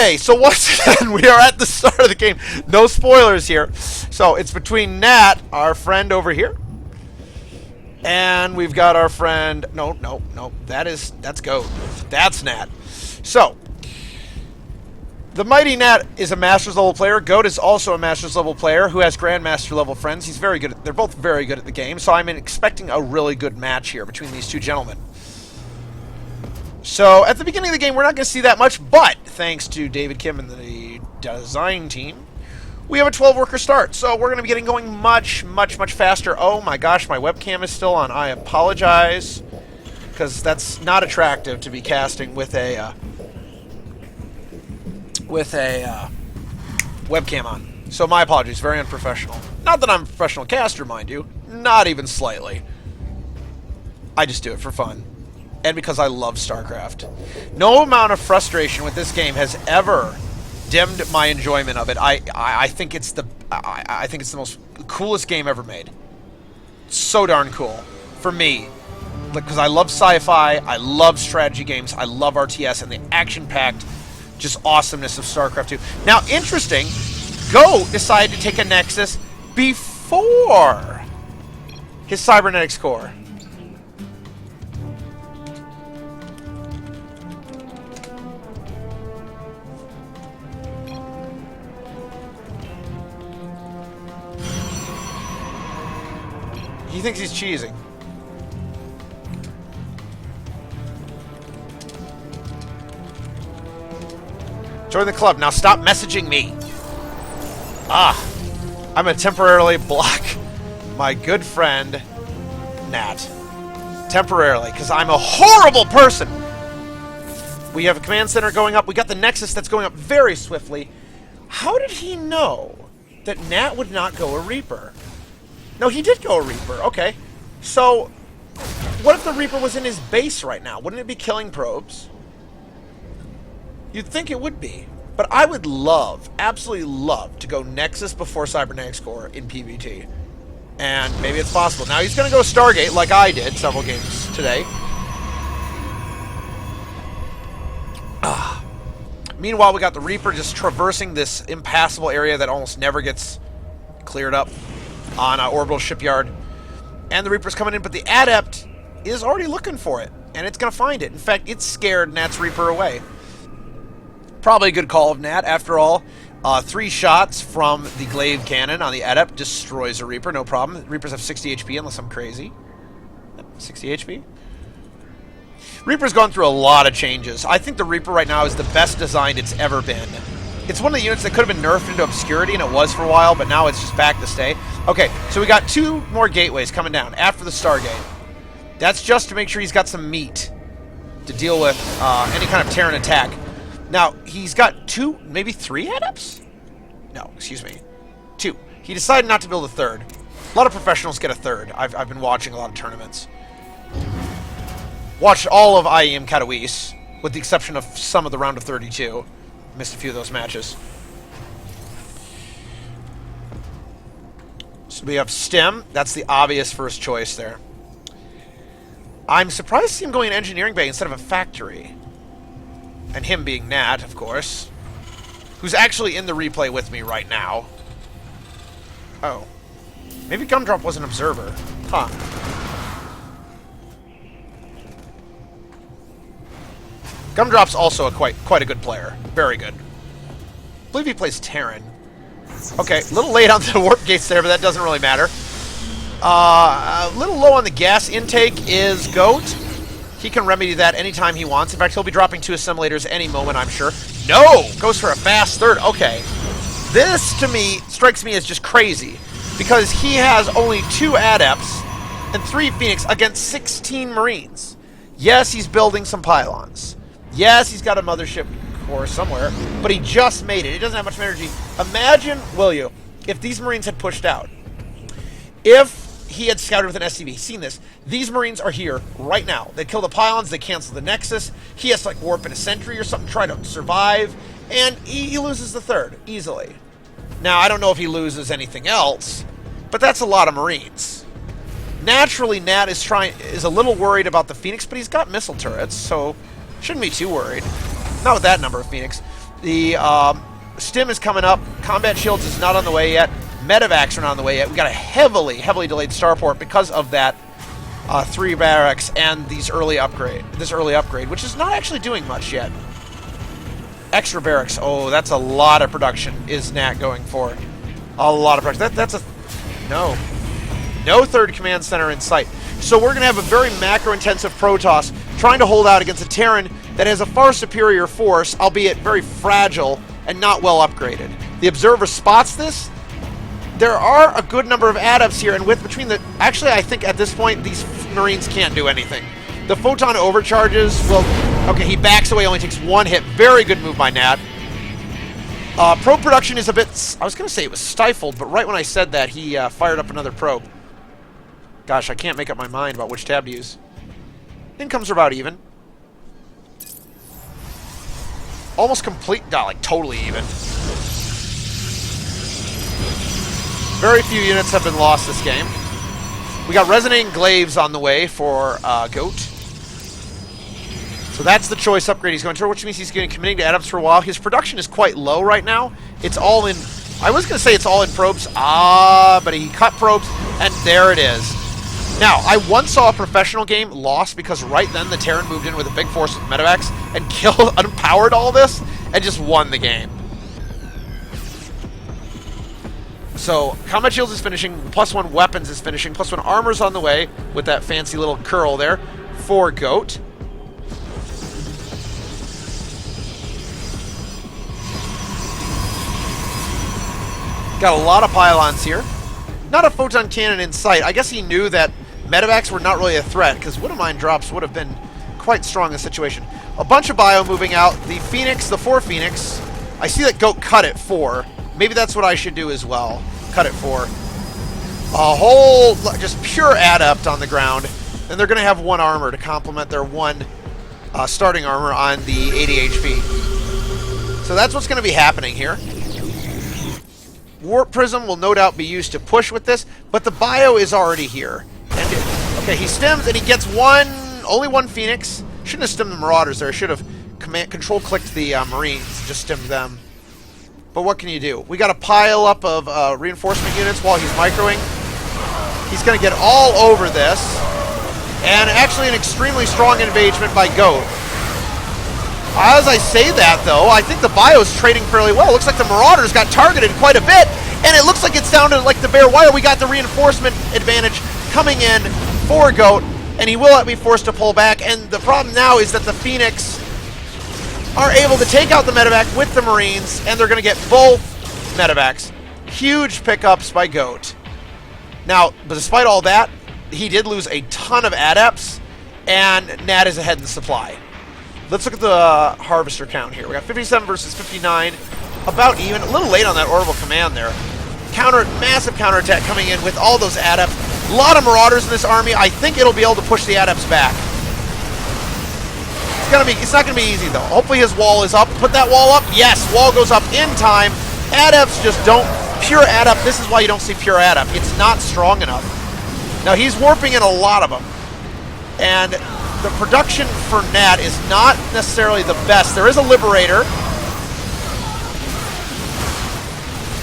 Okay, so once again, we are at the start of the game. No spoilers here. So it's between Naatt, our friend over here, and we've got our friend. No. That's Goat. That's Naatt. So the mighty Naatt is a Masters level player. Goat is also a Masters level player who has Grandmaster level friends. He's very good. They're both very good at the game. So I'm expecting a really good match here between these two gentlemen. So, at the beginning of the game, we're not going to see that much, but thanks to David Kim and the design team, we have a 12-worker start. So, we're going to be getting going much faster. Oh my gosh, my webcam is still on. I apologize, because that's not attractive to be casting with a webcam on. So, my apologies. Very unprofessional. Not that I'm a professional caster, mind you. Not even slightly. I just do it for fun. And because I love StarCraft. No amount of frustration with this game has ever dimmed my enjoyment of it. I think it's the most coolest game ever made. So darn cool for me, because I love sci-fi, I love strategy games, I love RTS, and the action-packed just awesomeness of StarCraft 2. Now, interesting, Go decided to take a Nexus before his cybernetics core. He thinks he's cheesing. Join the club. Now stop messaging me. I'm going to temporarily block my good friend, Naatt. Temporarily, because I'm a horrible person. We have a command center going up. We got the Nexus that's going up very swiftly. How did he know that Naatt would not go a Reaper? No, he did go a Reaper. Okay. So, what if the Reaper was in his base right now? Wouldn't it be killing probes? You'd think it would be. But I would love, absolutely love, to go Nexus before Cybernetics Core in PvT. And maybe it's possible. Now, he's going to go Stargate like I did several games today. Meanwhile, we got the Reaper just traversing this impassable area that almost never gets cleared up on Orbital Shipyard. And the Reaper's coming in, but the Adept is already looking for it. And it's going to find it. In fact, it scared Naatt's Reaper away. Probably a good call of Naatt. After all, 3 shots from the Glaive Cannon on the Adept destroys a Reaper. No problem. Reapers have 60 HP unless I'm crazy. 60 HP? Reaper's gone through a lot of changes. I think the Reaper right now is the best designed it's ever been. It's one of the units that could have been nerfed into obscurity, and it was for a while, but now it's just back to stay. Okay, so we got 2 more gateways coming down after the Stargate. That's just to make sure he's got some meat to deal with any kind of Terran attack. Now, he's got 2, maybe 3 Adepts? No, excuse me. 2. He decided not to build a 3rd. A lot of professionals get a 3rd. I've been watching a lot of tournaments. Watched all of IEM Katowice, with the exception of some of the round of 32. Missed a few of those matches. So we have STEM. That's the obvious first choice there. I'm surprised to see him going in Engineering Bay instead of a factory. And him being Naatt, of course. Who's actually in the replay with me right now. Oh. Maybe Gumdrop was an observer. Huh. Gumdrop's also a quite a good player. Very good. I believe he plays Terran. Okay, a little late on the warp gates there, but that doesn't really matter. A little low on the gas intake is Goat. He can remedy that anytime he wants. In fact, he'll be dropping 2 assimilators any moment, I'm sure. No! Goes for a fast 3rd. Okay. This, to me, strikes me as just crazy. Because he has only 2 Adepts and 3 Phoenix against 16 Marines. Yes, he's building some pylons. Yes, he's got a mothership core somewhere, but he just made it. He doesn't have much energy. Imagine, will you, if these Marines had pushed out. If he had scouted with an SCV, seen this. These Marines are here right now. They kill the pylons, they cancel the Nexus. He has to like warp in a sentry or something, try to survive, and he loses the 3rd, easily. Now, I don't know if he loses anything else, but that's a lot of Marines. Naturally, Naatt is a little worried about the Phoenix, but he's got missile turrets, so shouldn't be too worried. Not with that number of Phoenix. The Stim is coming up. Combat Shields is not on the way yet. Stim is coming up. Combat Shields is not on the way yet. Medevacs are not on the way yet. We got a heavily delayed starport because of that 3 barracks and this early upgrade, which is not actually doing much yet. Extra barracks. Oh, that's a lot of production. Is Naatt going for? A lot of production. That's a no 3rd command center in sight. So we're going to have a very macro-intensive Protoss trying to hold out against a Terran that has a far superior force, albeit very fragile and not well upgraded. The Observer spots this. There are a good number of adepts here, and between the... Actually, I think at this point, these Marines can't do anything. The Photon overcharges will... Okay, he backs away, only takes 1 hit. Very good move by Naatt. Probe production is a bit... I was going to say it was stifled, but right when I said that, he fired up another probe. Gosh, I can't make up my mind about which tab to use. Incomes are about even. Almost complete... No, like totally even. Very few units have been lost this game. We got Resonating Glaives on the way for Goat. So that's the choice upgrade he's going to, which means he's going to committing to adepts for a while. His production is quite low right now. It's all in... I was going to say it's all in probes. But he cut probes, and there it is. Now, I once saw a professional game lost because right then the Terran moved in with a big force with medevacs and killed, unpowered all this, and just won the game. So, Combat Shields is finishing, +1 weapons is finishing, +1 armor's on the way with that fancy little curl there for Goat. Got a lot of pylons here. Not a photon cannon in sight. I guess he knew that medevacs were not really a threat, because Widowmine drops would have been quite strong in the situation. A bunch of bio moving out. The Phoenix, the 4 Phoenix. I see that Goat cut it 4. Maybe that's what I should do as well. Cut it 4. A whole, just pure adept on the ground. And they're going to have 1 armor to complement their 1 starting armor on the 80 HP. So that's what's going to be happening here. Warp Prism will no doubt be used to push with this, but the bio is already here. And okay, he stims and he gets only 1 Phoenix. Shouldn't have stimmed the Marauders there. Should have control-clicked the Marines, just stimmed them. But what can you do? We got a pile up of reinforcement units while he's microing. He's going to get all over this. And actually an extremely strong engagement by Goat. As I say that, though, I think the bio is trading fairly well. It looks like the Marauders got targeted quite a bit. And it looks like it's down to like the bare wire. We got the reinforcement advantage coming in for Goat. And he will be forced to pull back. And the problem now is that the Phoenix are able to take out the medevac with the Marines, and they're going to get both medevacs. Huge pickups by Goat. Now, but despite all that, he did lose a ton of adepts, and Naatt is ahead in the supply. Let's look at the harvester count here. We got 57 versus 59, about even. A little late on that orbital command there. Massive counterattack coming in with all those adepts. A lot of Marauders in this army. I think it'll be able to push the adepts back. It's not gonna be easy though. Hopefully his wall is up. Put that wall up. Yes, wall goes up in time. Adepts just don't. Pure adept. This is why you don't see pure adept. It's not strong enough. Now he's warping in a lot of them, and the production for Naatt is not necessarily the best. There is a Liberator.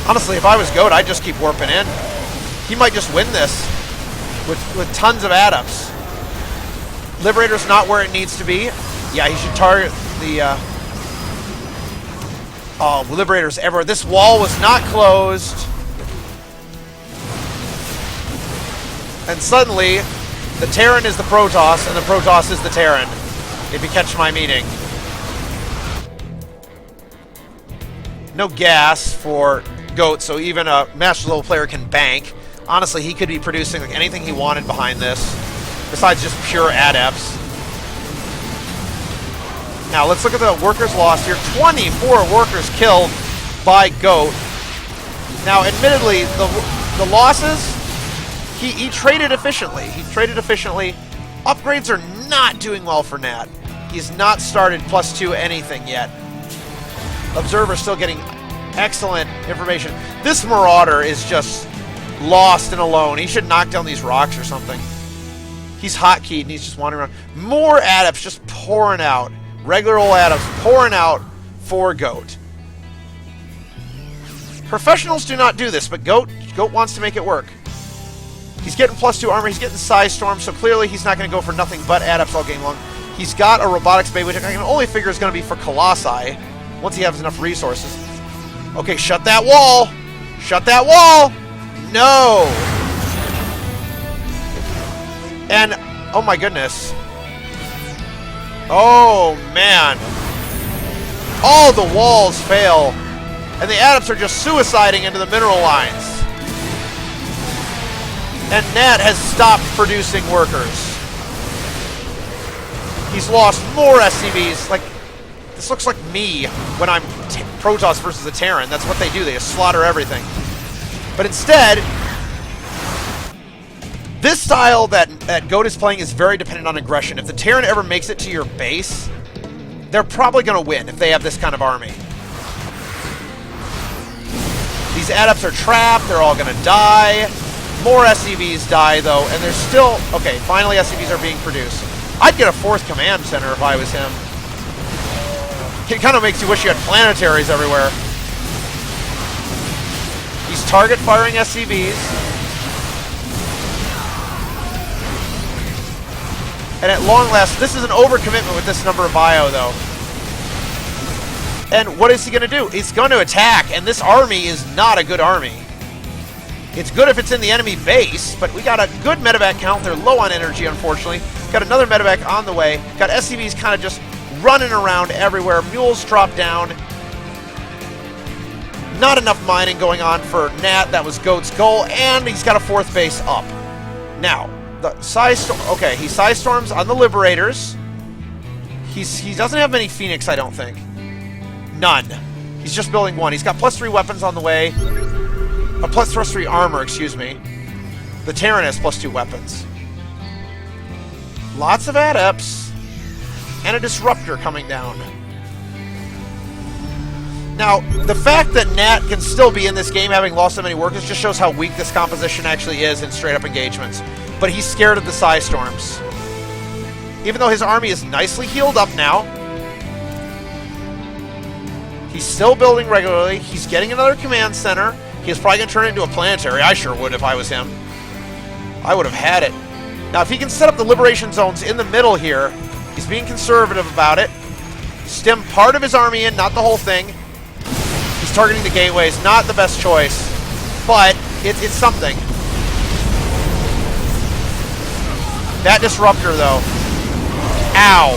Honestly, if I was Goat, I'd just keep warping in. He might just win this with tons of adepts. Liberator's not where it needs to be. Yeah, he should target the Liberators ever. This wall was not closed. And suddenly, the Terran is the Protoss, and the Protoss is the Terran, if you catch my meaning. No gas for Goat, so even a Master level player can bank. Honestly, he could be producing like anything he wanted behind this, besides just pure adepts. Now, let's look at the workers lost here. 24 workers killed by Goat. Now, admittedly, the losses, he traded efficiently. Upgrades are not doing well for Naatt. He's not started +2 anything yet. Observer still getting excellent information. This Marauder is just lost and alone. He should knock down these rocks or something. He's hotkeyed and he's just wandering around. More adepts just pouring out. Regular old adepts pouring out for Goat. Professionals do not do this, but Goat wants to make it work. He's getting +2 armor. He's getting Psy Storm, so clearly he's not going to go for nothing but adepts all game long. He's got a Robotics Bay, which I can only figure is going to be for Colossi once he has enough resources. Okay, shut that wall! Shut that wall! No! And, oh my goodness. Oh, man. All the walls fail. And the adepts are just suiciding into the mineral lines. And Naatt has stopped producing workers. He's lost more SCVs. Like, this looks like me when I'm Protoss versus a Terran. That's what they do. They just slaughter everything. But instead, this style that Goat is playing is very dependent on aggression. If the Terran ever makes it to your base, they're probably going to win if they have this kind of army. These adepts are trapped. They're all going to die. More SCVs die, though, and there's still... Okay, finally SCVs are being produced. I'd get a 4th command center if I was him. It kind of makes you wish you had planetaries everywhere. He's target firing SCVs. And at long last, this is an overcommitment with this number of bio, though. And what is he going to do? He's going to attack, and this army is not a good army. It's good if it's in the enemy base, but we got a good medevac count. They're low on energy, unfortunately. Got another medevac on the way. Got SCVs kind of just running around everywhere. Mules drop down. Not enough mining going on for Naatt. That was Goat's goal, and he's got a 4th base up. Now, the Psy Storm... Okay, he Psy Storms on the Liberators. He doesn't have many Phoenix, I don't think. None. He's just building 1. He's got +3 weapons on the way. A +3 armor, excuse me. The Terran has +2 weapons. Lots of adepts. And a disruptor coming down. Now, the fact that Naatt can still be in this game having lost so many workers just shows how weak this composition actually is in straight-up engagements. But he's scared of the Psy Storms. Even though his army is nicely healed up now, he's still building regularly. He's getting another command center. He's probably going to turn it into a planetary. I sure would if I was him. I would have had it. Now, if he can set up the liberation zones in the middle here, he's being conservative about it. Stem part of his army in, not the whole thing. He's targeting the gateways. Not the best choice, but it's something. That disruptor, though. Ow.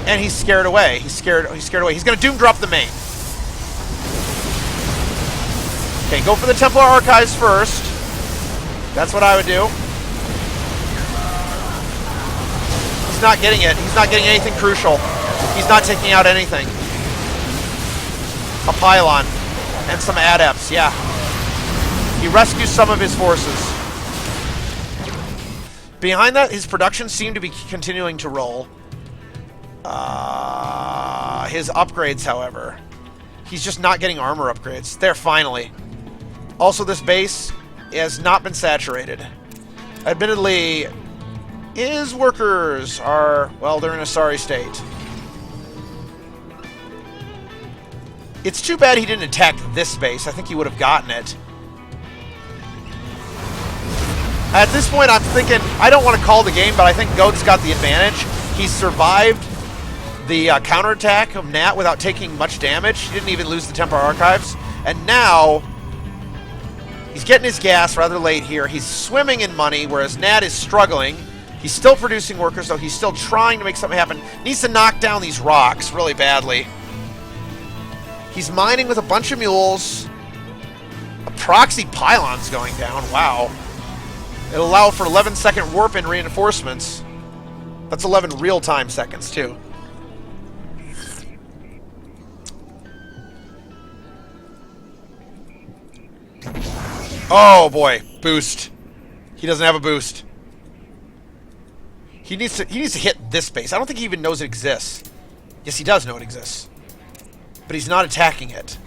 And he's scared away. He's scared away. He's going to doom drop the main. Okay, go for the Templar Archives first. That's what I would do. He's not getting it. He's not getting anything crucial. He's not taking out anything. A pylon. And some adepts, yeah. He rescues some of his forces. Behind that, his production seemed to be continuing to roll. His upgrades, however. He's just not getting armor upgrades. There, finally. Also, this base has not been saturated. Admittedly, his workers are, well, they're in a sorry state. It's too bad he didn't attack this base. I think he would have gotten it. At this point, I'm thinking, I don't want to call the game, but I think Goat's got the advantage. He survived the counterattack of Naatt without taking much damage. He didn't even lose the Templar Archives. And now, he's getting his gas rather late here. He's swimming in money, whereas Naatt is struggling. He's still producing workers, though. He's still trying to make something happen. Needs to knock down these rocks really badly. He's mining with a bunch of mules. A proxy pylon's going down. Wow. It'll allow for 11-second warp in reinforcements. That's 11 real-time seconds, too. Oh, boy. Boost. He doesn't have a boost. He needs to hit this base. I don't think he even knows it exists. Yes, he does know it exists. But he's not attacking it.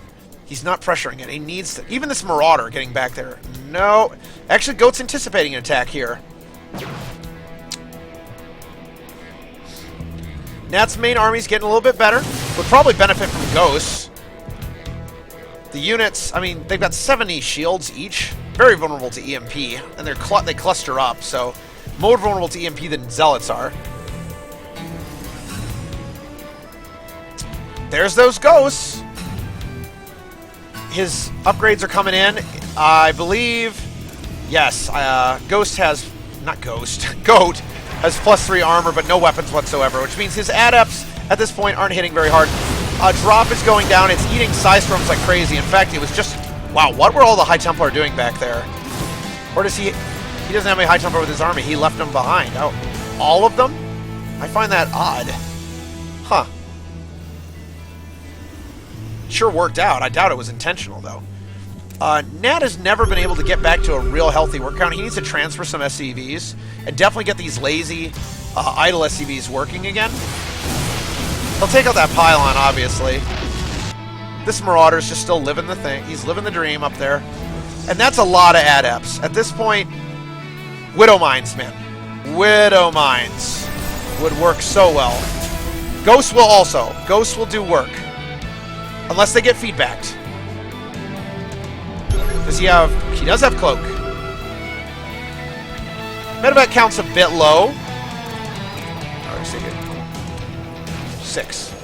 He's not pressuring it. He needs to... Even this Marauder getting back there. No. Actually, Goat's anticipating an attack here. Naatt's main army's getting a little bit better. Would probably benefit from Ghosts. The units, I mean, they've got 70 shields each. Very vulnerable to EMP. And they cluster up, so more vulnerable to EMP than Zealots are. There's those ghosts. His upgrades are coming in. I believe, yes, Ghost has, not Ghost, Goat has +3 armor, but no weapons whatsoever, which means his adepts at this point aren't hitting very hard. Drop is going down. It's eating Psystorms like crazy. In fact, it was just, wow, what were all the High Templar doing back there? Or does he doesn't have any High Templar with his army. He left them behind. Oh, all of them? I find that odd. Huh. Sure worked out. I doubt it was intentional, though. Naatt has never been able to get back to a real healthy work count. He needs to transfer some SCVs and definitely get these lazy, idle SCVs working again. He'll take out that pylon, obviously. This Marauder's just still living the thing. He's living the dream up there. And that's a lot of adepts. At this point, Widow Mines, man. Widow Mines would work so well. Ghosts will also. Ghosts will do work. Unless they get feedbacked. Does he have... He does have Cloak. Medevac count's a bit low. Alright, see it. 6.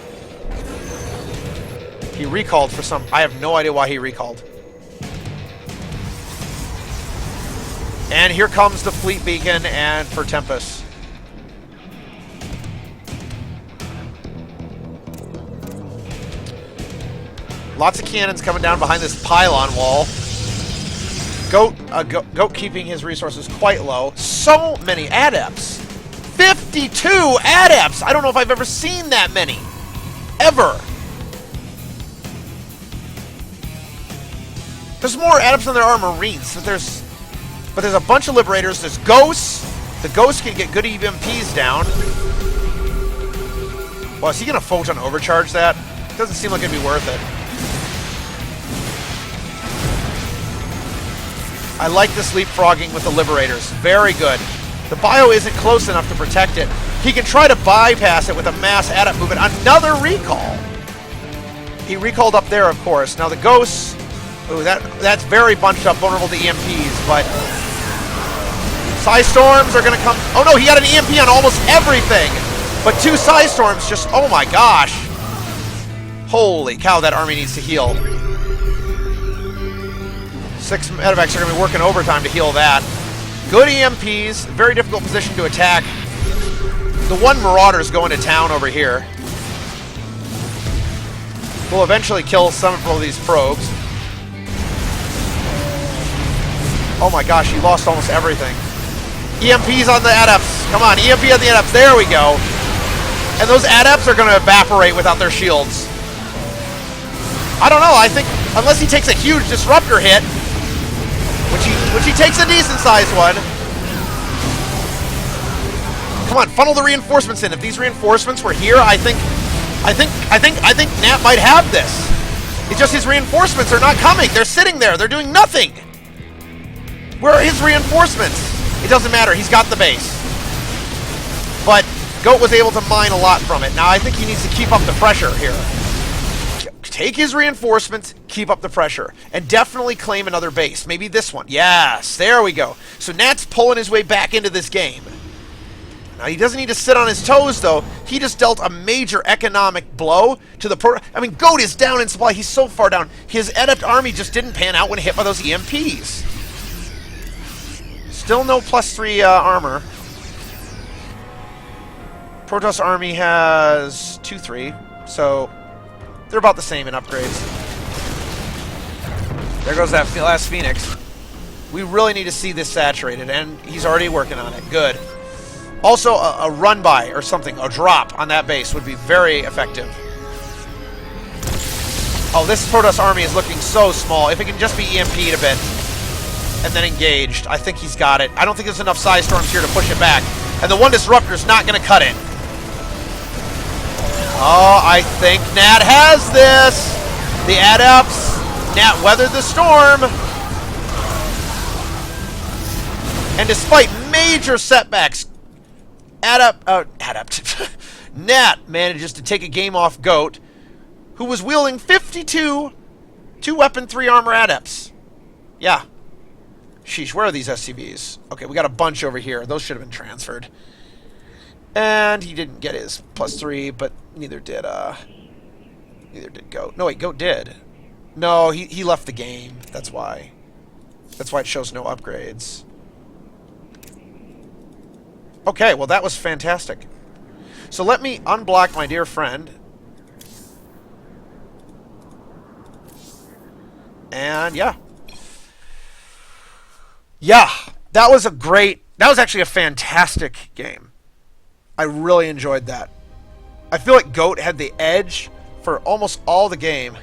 He recalled for some... I have no idea why he recalled. And here comes the Fleet Beacon and for Tempest. Lots of cannons coming down behind this pylon wall. Goat keeping his resources quite low. So many adepts. 52 adepts! I don't know if I've ever seen that many. Ever. There's more adepts than there are Marines. But there's a bunch of Liberators. There's Ghosts. The Ghosts can get good EMPs down. Well, is he going to Photon Overcharge that? Doesn't seem like it'd be worth it. I like this leapfrogging with the Liberators. Very good. The bio isn't close enough to protect it. He can try to bypass it with a mass adept movement. Another recall. He recalled up there, of course. Now the Ghosts, ooh, that's very bunched up, vulnerable to EMPs, but Psystorms are going to come. Oh no, he got an EMP on almost everything. But 2 Psystorms just, oh my gosh. Holy cow, that army needs to heal. 6 medevacs are going to be working overtime to heal that. Good EMPs, very difficult position to attack. The one Marauder's going to town over here. We'll eventually kill some of these probes. Oh my gosh, he lost almost everything. EMPs on the adepts. Come on, EMP on the adepts. There we go. And those adepts are going to evaporate without their shields. I don't know. I think unless he takes a huge disruptor hit, which he takes a decent sized one. Come on, funnel the reinforcements in. If these reinforcements were here, I think Naatt might have this. It's just his reinforcements are not coming. They're sitting there. They're doing nothing. Where are his reinforcements? It doesn't matter. He's got the base. But Goat was able to mine a lot from it. Now I think he needs to keep up the pressure here. Take his reinforcements, keep up the pressure, and definitely claim another base. Maybe this one. Yes, there we go. So Naatt's pulling his way back into this game. Now he doesn't need to sit on his toes, though. He just dealt a major economic blow to the I mean, Goat is down in supply. He's so far down. His adept army just didn't pan out when hit by those EMPs. Still no +3 armor. Protoss army has 2-3, so they're about the same in upgrades. There goes that last Phoenix. We really need to see this saturated, and he's already working on it. Good. Also, a run-by or something, a drop on that base would be very effective. Oh, this Protoss army is looking so small. If it can just be EMP'd a bit and then engaged, I think he's got it. I don't think there's enough Psystorms here to push it back. And the one Disruptor's not going to cut it. Oh, I think Naatt has this. The Adepts. Naatt weathered the storm. And despite major setbacks, Naatt manages to take a game off Goat, who was wielding 52 2 weapon, 3 armor adepts. Yeah. Sheesh, where are these SCVs? Okay, we got a bunch over here. Those should have been transferred. And he didn't get his +3, but neither did Goat. No, wait, Goat did. No, he left the game. That's why. That's why it shows no upgrades. Okay, well that was fantastic. So let me unblock my dear friend. And yeah. Yeah, that was actually a fantastic game. I really enjoyed that. I feel like Goat had the edge for almost all the game.